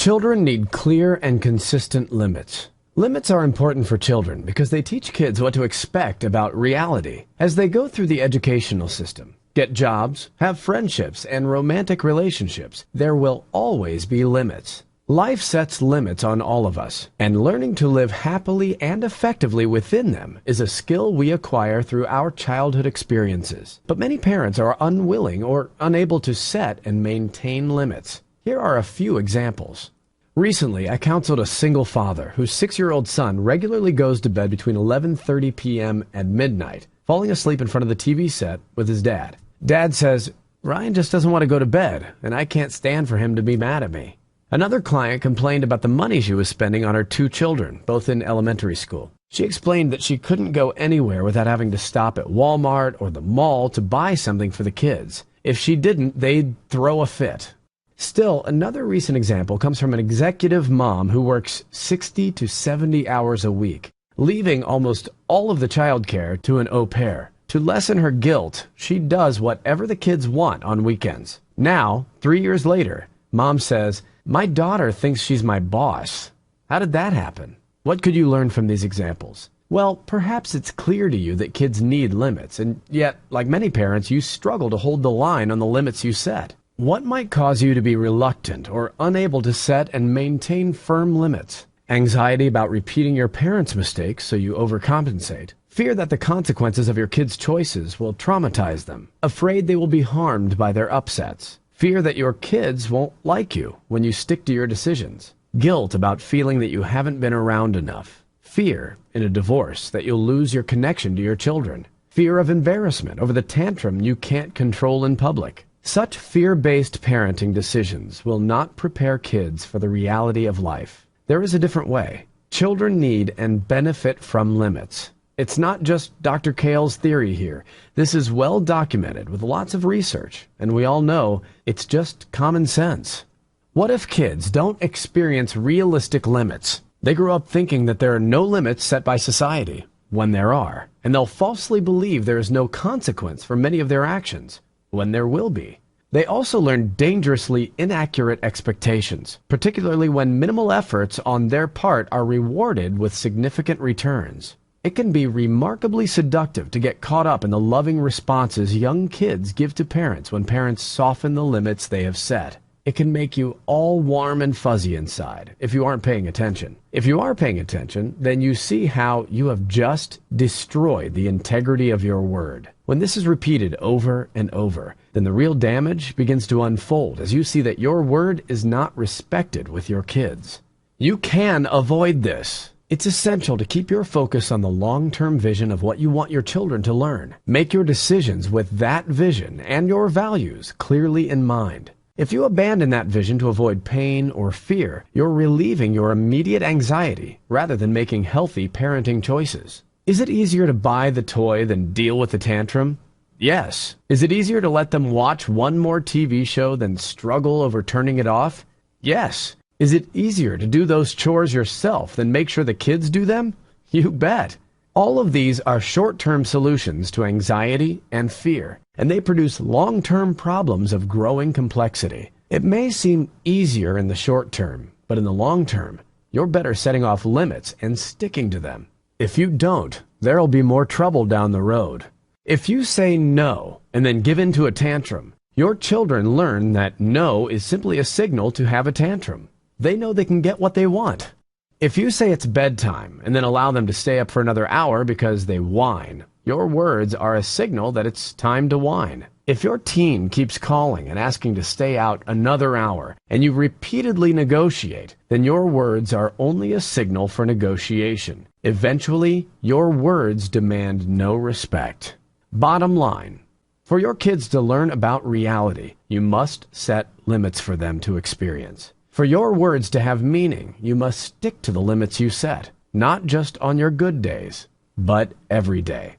Children need clear and consistent limits. Limits are important for children because they teach kids what to expect about reality as they go through the educational system. Get jobs, have friendships, and romantic relationships. There will always be limits. Life sets limits on all of us, and learning to live happily and effectively within them is a skill we acquire through our childhood experiences. But many parents are unwilling or unable to set and maintain limits. Here are a few examples. Recently, I counseled a single father whose 6-year-old son regularly goes to bed between 11:30 p.m. and midnight, falling asleep in front of the TV set with his dad. Dad says, "Ryan just doesn't want to go to bed, and I can't stand for him to be mad at me." Another client complained about the money she was spending on her 2 children, both in elementary school. She explained that she couldn't go anywhere without having to stop at Walmart or the mall to buy something for the kids. If she didn't, they'd throw a fit. Still, another recent example comes from an executive mom who works 60 to 70 hours a week, leaving almost all of the childcare to an au pair. To lessen her guilt, she does whatever the kids want on weekends. Now, 3 years later, Mom says, "My daughter thinks she's my boss." How did that happen? What could you learn from these examples? Well, perhaps it's clear to you that kids need limits, and yet, like many parents, you struggle to hold the line on the limits you set. What might cause you to be reluctant or unable to set and maintain firm limits? Anxiety about repeating your parents' mistakes so you overcompensate. Fear that the consequences of your kids' choices will traumatize them. Afraid they will be harmed by their upsets. Fear that your kids won't like you when you stick to your decisions. Guilt about feeling that you haven't been around enough. Fear in a divorce that you'll lose your connection to your children. Fear of embarrassment over the tantrum you can't control in public. Such fear-based parenting decisions will not prepare kids for the reality of life. There is a different way. Children need and benefit from limits. It's not just Dr. Cale's theory here. This is well documented with lots of research, and we all know it's just common sense. What if kids don't experience realistic limits? They grow up thinking that there are no limits set by society, when there are, and they'll falsely believe there is no consequence for many of their actions, when there will be. They also learn dangerously inaccurate expectations, particularly when minimal efforts on their part are rewarded with significant returns. It can be remarkably seductive to get caught up in the loving responses young kids give to parents when parents soften the limits they have set. It can make you all warm and fuzzy inside if you aren't paying attention. If you are paying attention, then you see how you have just destroyed the integrity of your word. When this is repeated over and over, then the real damage begins to unfold as you see that your word is not respected with your kids. You can avoid this. It's essential to keep your focus on the long-term vision of what you want your children to learn. Make your decisions with that vision and your values clearly in mind. If you abandon that vision to avoid pain or fear, you're relieving your immediate anxiety rather than making healthy parenting choices. Is it easier to buy the toy than deal with the tantrum? Yes. Is it easier to let them watch one more TV show than struggle over turning it off? Yes. Is it easier to do those chores yourself than make sure the kids do them? You bet. All of these are short-term solutions to anxiety and fear, and they produce long-term problems of growing complexity. It may seem easier in the short term, but in the long term, you're better setting off limits and sticking to them. If you don't, there'll be more trouble down the road. If you say no and then give in to a tantrum, your children learn that no is simply a signal to have a tantrum. They know they can get what they want. If you say it's bedtime and then allow them to stay up for another hour because they whine, your words are a signal that it's time to whine. If your teen keeps calling and asking to stay out another hour and you repeatedly negotiate, then your words are only a signal for negotiation. Eventually, your words demand no respect. Bottom line, for your kids to learn about reality, you must set limits for them to experience. For your words to have meaning, you must stick to the limits you set, not just on your good days, but every day.